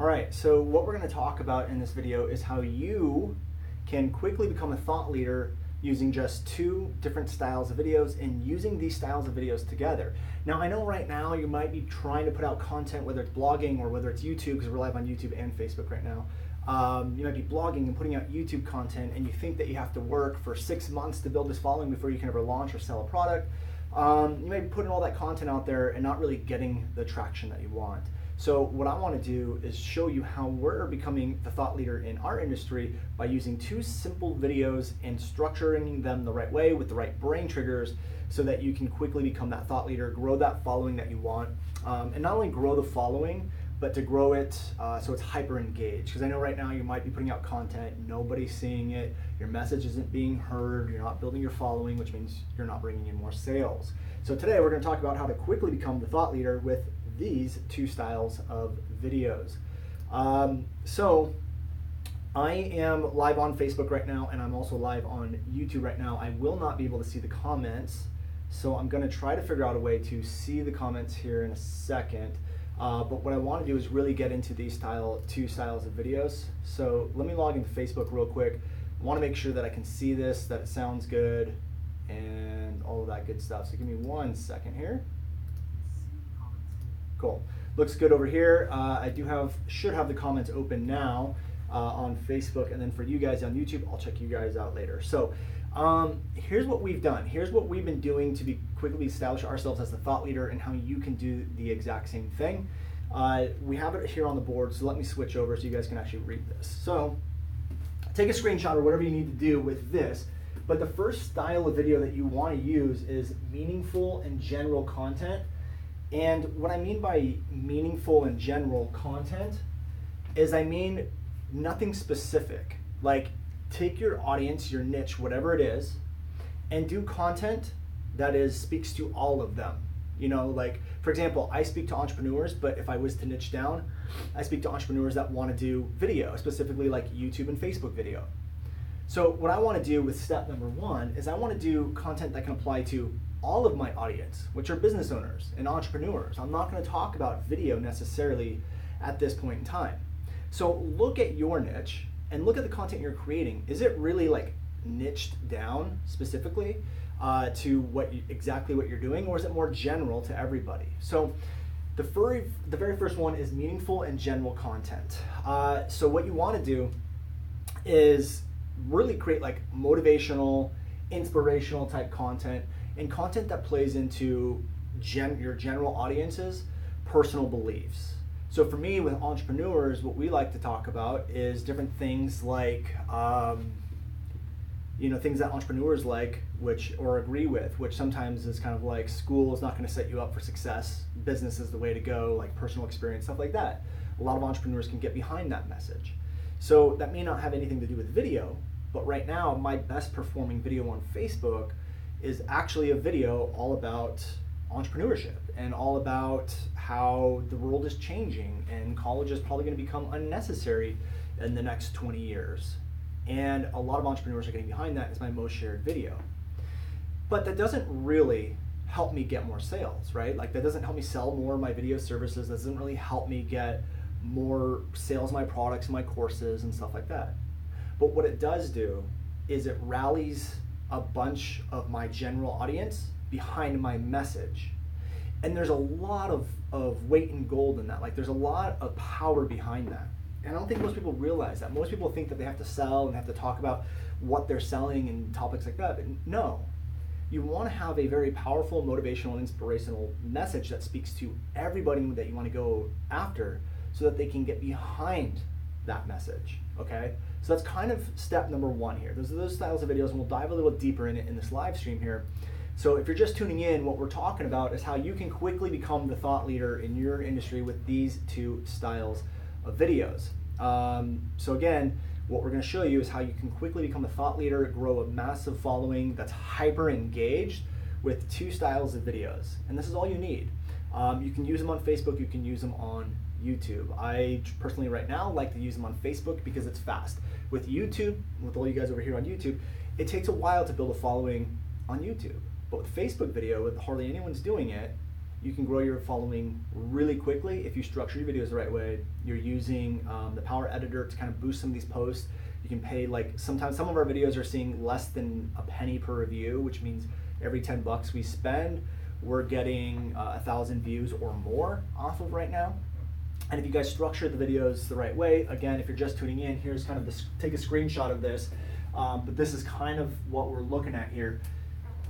All right, so what we're going to talk about in this video is how you can quickly become a thought leader using just two different styles of videos and using these styles of videos together. Now, I know right now you might be trying to put out content, whether it's blogging or whether it's YouTube, because we're live on YouTube and Facebook right now. You might be blogging and putting out YouTube content, and you think that you have to work for 6 months to build this following before you can ever launch or sell a product. You might be putting all that content out there and not really getting the traction that you want. So what I want to do is show you how we're becoming the thought leader in our industry by using two simple videos and structuring them the right way with the right brain triggers so that you can quickly become that thought leader, grow that following that you want, and not only grow the following, but to grow it so it's hyper engaged. Because I know right now you might be putting out content, nobody's seeing it, your message isn't being heard, you're not building your following, which means you're not bringing in more sales. So today we're going to talk about how to quickly become the thought leader with these two styles of videos. So I am live on Facebook right now, and I'm also live on YouTube right now. I will not be able to see the comments, so I'm going to try to figure out a way to see the comments here in a second. But what I want to do is really get into these two styles of videos. So let me log into Facebook real quick. I want to make sure that I can see this, that it sounds good, and all of that good stuff. So give me 1 second here. Cool. Looks good over here. I should have the comments open now on Facebook, and then for you guys on YouTube, I'll check you guys out later. So here's what we've done. Here's what we've been doing to quickly establish ourselves as the thought leader and how you can do the exact same thing. We have it here on the board, so let me switch over so you guys can actually read this. So take a screenshot or whatever you need to do with this. But the first style of video that you want to use is meaningful and general content. And what I mean by meaningful and general content is I mean nothing specific. Like, take your audience, your niche, whatever it is, and do content that speaks to all of them. You know, like, for example, I speak to entrepreneurs, but if I was to niche down, I speak to entrepreneurs that want to do video, specifically like YouTube and Facebook video. So what I want to do with step number one is I want to do content that can apply to all of my audience, which are business owners and entrepreneurs. I'm not going to talk about video necessarily at this point in time. So look at your niche and look at the content you're creating. Is it really like niched down specifically to exactly what you're doing, or is it more general to everybody? So the very first one is meaningful and general content. So what you want to do is really create like motivational, inspirational type content, and content that plays into your general audience's personal beliefs. So for me, with entrepreneurs, what we like to talk about is different things like, things that entrepreneurs like, or agree with, which sometimes is kind of like school is not going to set you up for success. Business is the way to go, like personal experience, stuff like that. A lot of entrepreneurs can get behind that message. So that may not have anything to do with video, but right now, my best performing video on Facebook is actually a video all about entrepreneurship and all about how the world is changing and college is probably going to become unnecessary in the next 20 years. And a lot of entrepreneurs are getting behind that. It's my most shared video. But that doesn't really help me get more sales, right? Like, that doesn't help me sell more of my video services. That doesn't really help me get more sales of my products and my courses and stuff like that. But what it does do is it rallies a bunch of my general audience behind my message. And there's a lot of weight in gold in that. Like, there's a lot of power behind that. And I don't think most people realize that. Most people think that they have to sell and have to talk about what they're selling and topics like that. But no, you want to have a very powerful, motivational, and inspirational message that speaks to everybody that you want to go after so that they can get behind that message, okay? So that's kind of step number one here. Those are those styles of videos, and we'll dive a little deeper in it in this live stream here. So if you're just tuning in, what we're talking about is how you can quickly become the thought leader in your industry with these two styles of videos. So again, what we're going to show you is how you can quickly become a thought leader, grow a massive following that's hyper engaged with two styles of videos. And this is all you need. You can use them on Facebook, you can use them on YouTube. I personally right now like to use them on Facebook because it's fast. With YouTube, with all you guys over here on YouTube, it takes a while to build a following on YouTube. But with Facebook video, with hardly anyone's doing it, you can grow your following really quickly if you structure your videos the right way. You're using the Power Editor to kind of boost some of these posts. You can pay, like, sometimes some of our videos are seeing less than a penny per review, which means every 10 bucks we spend, we're getting 1,000 views or more off of right now. And if you guys structure the videos the right way, again, if you're just tuning in, here's kind of this, take a screenshot of this, but this is kind of what we're looking at here.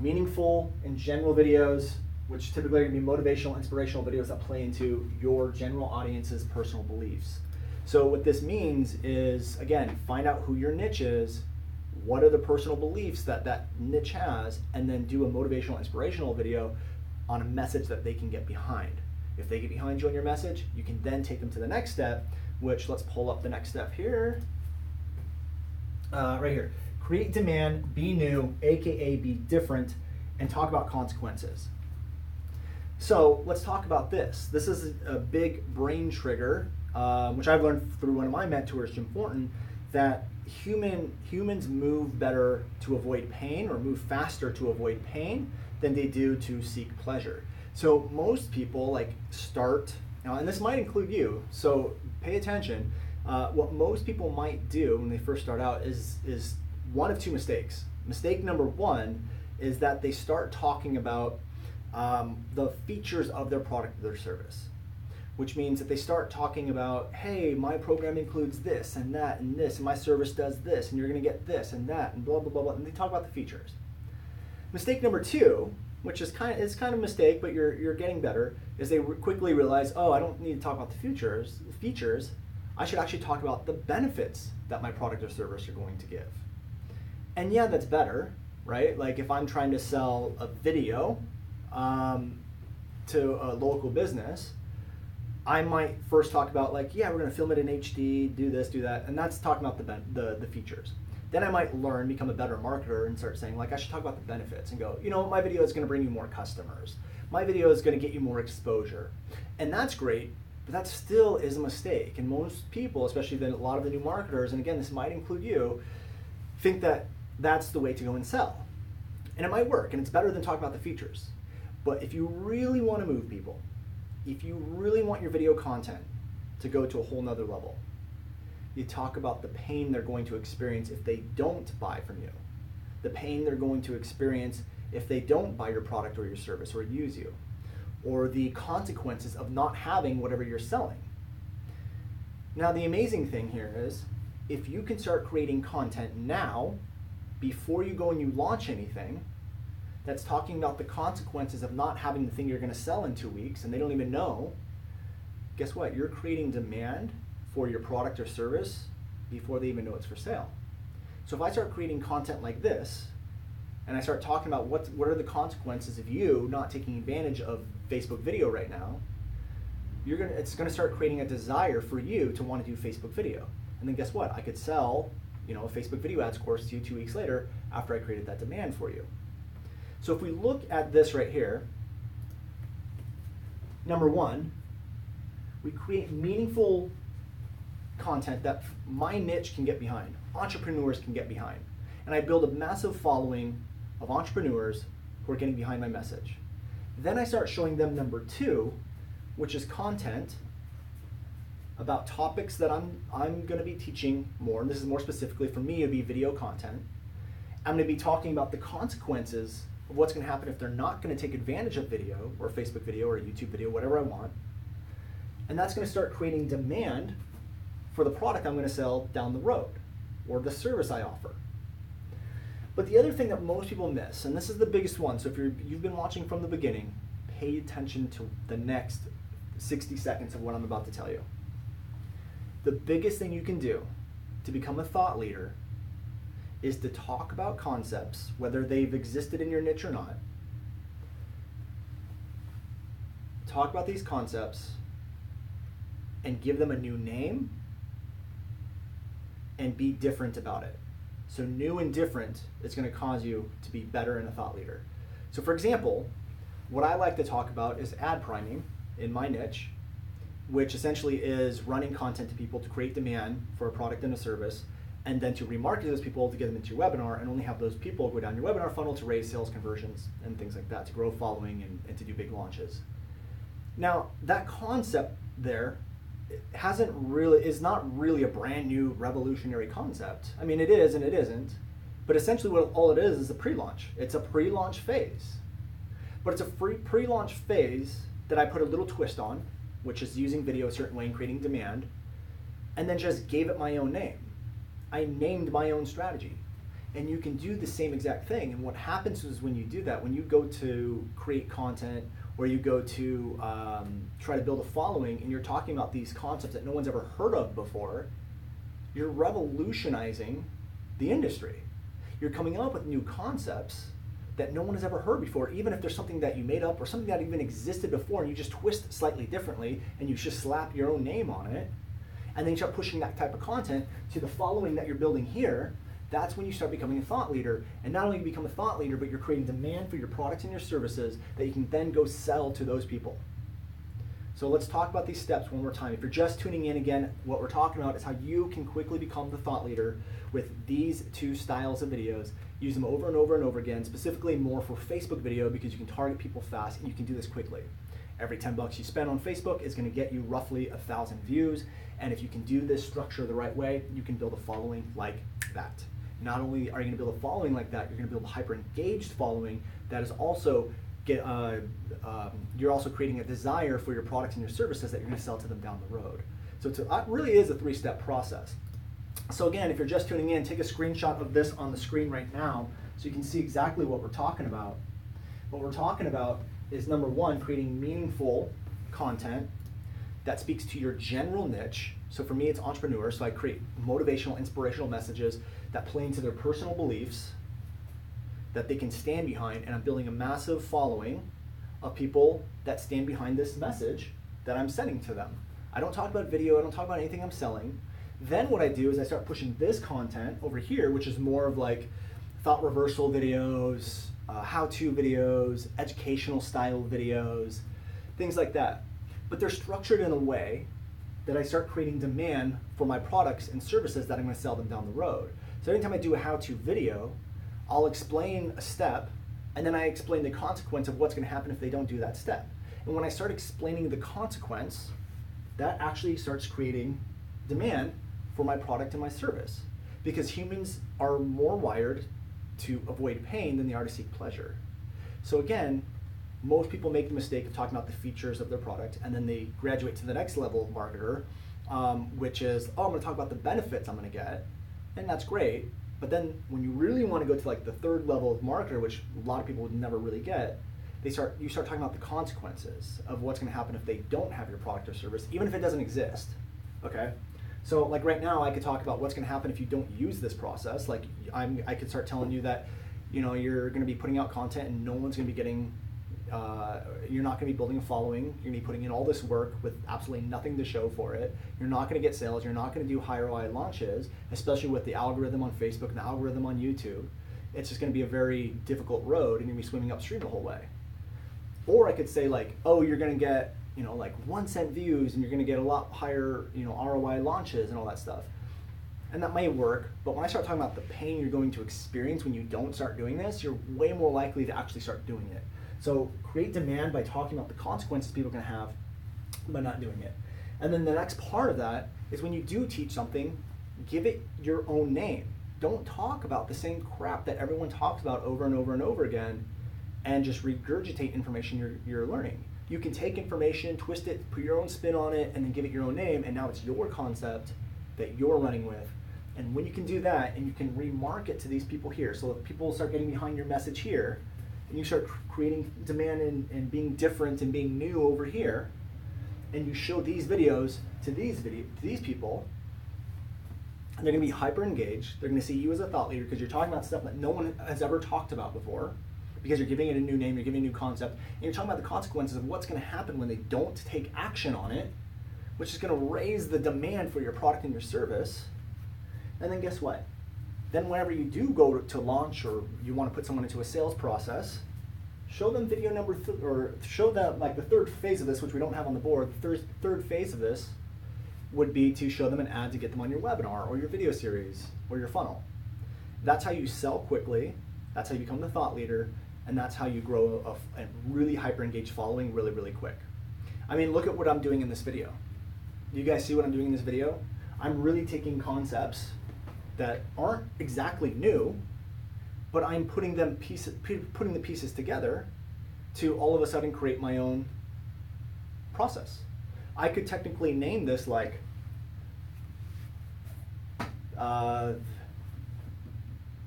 Meaningful and general videos, which typically are going to be motivational, inspirational videos that play into your general audience's personal beliefs. So what this means is, again, find out who your niche is, what are the personal beliefs that that niche has, and then do a motivational, inspirational video on a message that they can get behind. If they get behind you on your message, you can then take them to the next step, which, let's pull up the next step here. Right here. Create demand, be new, AKA be different, and talk about consequences. So let's talk about this. This is a big brain trigger, which I've learned through one of my mentors, Jim Thornton, that humans move better to avoid pain, or move faster to avoid pain than they do to seek pleasure. So most people start, now, and this might include you, so pay attention. What most people might do when they first start out is one of two mistakes. Mistake number one is that they start talking about the features of their product or their service, which means that they start talking about, hey, my program includes this and that and this, and my service does this, and you're going to get this and that, and blah, blah, blah, blah, and they talk about the features. Mistake number two, which is kind of a mistake, but you're getting better, is they quickly realize, oh, I don't need to talk about the features. I should actually talk about the benefits that my product or service are going to give. And yeah, that's better, right? Like if I'm trying to sell a video to a local business, I might first talk about yeah, we're going to film it in HD, do this, do that, and that's talking about the features. Then I might become a better marketer and start saying I should talk about the benefits and go, my video is going to bring you more customers. My video is going to get you more exposure. And that's great, but that still is a mistake. And most people, especially a lot of the new marketers, and again, this might include you, think that that's the way to go and sell. And it might work, and it's better than talking about the features. But if you really want to move people, if you really want your video content to go to a whole nother level, you talk about the pain they're going to experience if they don't buy from you, the pain they're going to experience if they don't buy your product or your service or use you, or the consequences of not having whatever you're selling. Now, the amazing thing here is, if you can start creating content now, before you go and you launch anything, that's talking about the consequences of not having the thing you're going to sell in 2 weeks, and they don't even know, guess what? You're creating demand for your product or service before they even know it's for sale. So if I start creating content like this, and I start talking about what are the consequences of you not taking advantage of Facebook video right now, it's gonna start creating a desire for you to want to do Facebook video. And then guess what? I could sell a Facebook video ads course to you 2 weeks later after I created that demand for you. So if we look at this right here, number one, we create meaningful content that my niche can get behind, entrepreneurs can get behind. And I build a massive following of entrepreneurs who are getting behind my message. Then I start showing them number two, which is content about topics that I'm going to be teaching more, and this is more specifically for me, it'll be video content. I'm going to be talking about the consequences of what's going to happen if they're not going to take advantage of video, or Facebook video, or YouTube video, whatever I want. And that's going to start creating demand for the product I'm going to sell down the road, or the service I offer. But the other thing that most people miss, and this is the biggest one, so if you've been watching from the beginning, pay attention to the next 60 seconds of what I'm about to tell you. The biggest thing you can do to become a thought leader is to talk about concepts, whether they've existed in your niche or not. Talk about these concepts and give them a new name and be different about it. So new and different is going to cause you to be better and a thought leader. So for example, what I like to talk about is ad priming in my niche, which essentially is running content to people to create demand for a product and a service, and then to remarket those people to get them into your webinar, and only have those people go down your webinar funnel to raise sales conversions and things like that, to grow following and to do big launches. Now, that concept there is not really a brand new revolutionary concept. I mean, it is and it isn't, but essentially all it is a pre-launch. It's a pre-launch phase. But it's a pre-launch phase that I put a little twist on, which is using video a certain way and creating demand, and then just gave it my own name. I named my own strategy. And you can do the same exact thing. And what happens is when you do that, when you go to create content or you go to try to build a following and you're talking about these concepts that no one's ever heard of before, you're revolutionizing the industry. You're coming up with new concepts that no one has ever heard before, even if there's something that you made up or something that even existed before and you just twist it slightly differently and you just slap your own name on it, and then you start pushing that type of content to the following that you're building here. That's when you start becoming a thought leader. And not only do you become a thought leader, but you're creating demand for your products and your services that you can then go sell to those people. So let's talk about these steps one more time. If you're just tuning in again, what we're talking about is how you can quickly become the thought leader with these two styles of videos. Use them over and over and over again, specifically more for Facebook video because you can target people fast and you can do this quickly. Every 10 bucks you spend on Facebook is going to get you roughly 1,000 views. And if you can do this structure the right way, you can build a following like that. Not only are you going to build a following like that, you're going to build a hyper-engaged following that is also you're also creating a desire for your products and your services that you're going to sell to them down the road. So it really is a 3-step process. So again, if you're just tuning in, take a screenshot of this on the screen right now so you can see exactly what we're talking about. What we're talking about is, number one, creating meaningful content that speaks to your general niche. So for me, it's entrepreneur, so I create motivational, inspirational messages that play into their personal beliefs that they can stand behind, and I'm building a massive following of people that stand behind this message that I'm sending to them. I don't talk about video, I don't talk about anything I'm selling. Then what I do is I start pushing this content over here, which is more of like thought reversal videos, how-to videos, educational style videos, things like that. But they're structured in a way that I start creating demand for my products and services that I'm going to sell them down the road. So anytime I do a how-to video, I'll explain a step, and then I explain the consequence of what's going to happen if they don't do that step. And when I start explaining the consequence, that actually starts creating demand for my product and my service. Because humans are more wired to avoid pain than they are to seek pleasure. So again, most people make the mistake of talking about the features of their product, and then they graduate to the next level of marketer, which is, oh, I'm going to talk about the benefits I'm going to get, and that's great. But then when you really want to go to like the third level of marketer, which a lot of people would never really get, you start talking about the consequences of what's going to happen if they don't have your product or service, even if it doesn't exist. Okay? So like right now, I could talk about what's going to happen if you don't use this process. Like I could start telling you that, you're going to be putting out content and no one's going to be getting. You're not going to be building a following. You're going to be putting in all this work with absolutely nothing to show for it. You're not going to get sales. You're not going to do high ROI launches, especially with the algorithm on Facebook and the algorithm on YouTube. It's just going to be a very difficult road, and you're going to be swimming upstream the whole way. Or I could say like, oh, you're going to get, like 1 cent views, and you're going to get a lot higher, ROI launches and all that stuff. And that may work, but when I start talking about the pain you're going to experience when you don't start doing this, you're way more likely to actually start doing it. So create demand by talking about the consequences people are going to have by not doing it. And then the next part of that is when you do teach something, give it your own name. Don't talk about the same crap that everyone talks about over and over and over again and just regurgitate information you're learning. You can take information, twist it, put your own spin on it, and then give it your own name, and now it's your concept that you're running with. And when you can do that, and you can remarket to these people here, so if people start getting behind your message here, and you start creating demand and being different and being new over here, and you show these videos to these people, and they're going to be hyper engaged. They're going to see you as a thought leader because you're talking about stuff that no one has ever talked about before, because you're giving it a new name, you're giving a new concept, and you're talking about the consequences of what's going to happen when they don't take action on it, which is going to raise the demand for your product and your service. And then guess what? Then whenever you do go to launch, or you want to put someone into a sales process, show them video number or show them like the third phase of this, which we don't have on the board. The third phase of this would be to show them an ad to get them on your webinar or your video series or your funnel. That's how you sell quickly. That's how you become the thought leader, and that's how you grow a really hyper engaged following really, really quick. I mean, look at what I'm doing in this video. Do you guys see what I'm doing in this video? I'm really taking concepts that aren't exactly new, but I'm putting the pieces together to all of a sudden create my own process. I could technically name this like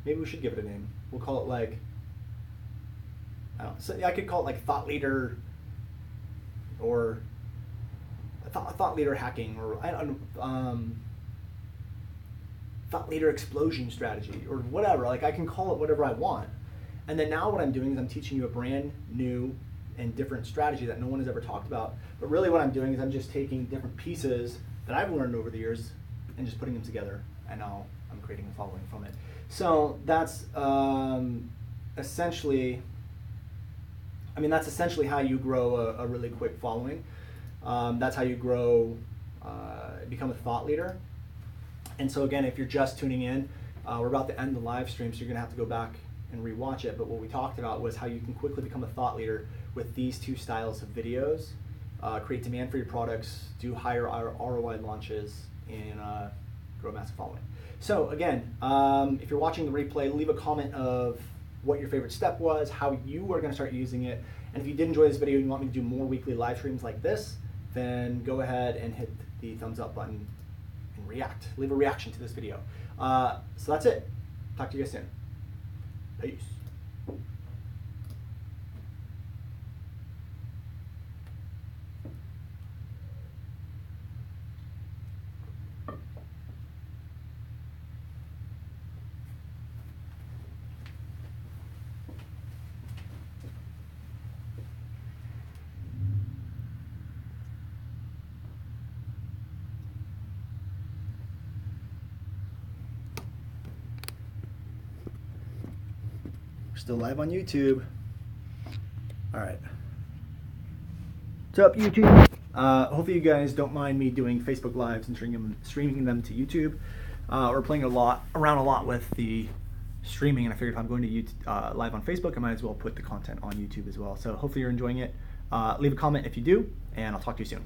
maybe we should give it a name. We'll call it like, I don't know, so I could call it like thought leader, or thought leader hacking, or thought leader explosion strategy, or whatever. Like, I can call it whatever I want. And then now what I'm doing is I'm teaching you a brand new and different strategy that no one has ever talked about. But really what I'm doing is I'm just taking different pieces that I've learned over the years and just putting them together, and now I'm creating a following from it. So that's essentially, I mean, that's essentially how you grow a really quick following. That's how you grow, become a thought leader. And so again, if you're just tuning in, we're about to end the live stream, so you're gonna have to go back and rewatch it. But what we talked about was how you can quickly become a thought leader with these two styles of videos, create demand for your products, do higher ROI launches, and grow a massive following. So again, if you're watching the replay, leave a comment of what your favorite step was, how you are gonna start using it. And if you did enjoy this video and you want me to do more weekly live streams like this, then go ahead and hit the thumbs up button and react. Leave a reaction to this video. So that's it. Talk to you guys soon. Peace. Still live on YouTube. All right. What's up, YouTube? Hopefully you guys don't mind me doing Facebook Lives and streaming them to YouTube. We're playing around a lot with the streaming, and I figured if I'm going to YouTube, live on Facebook, I might as well put the content on YouTube as well. So hopefully you're enjoying it. Leave a comment if you do, and I'll talk to you soon.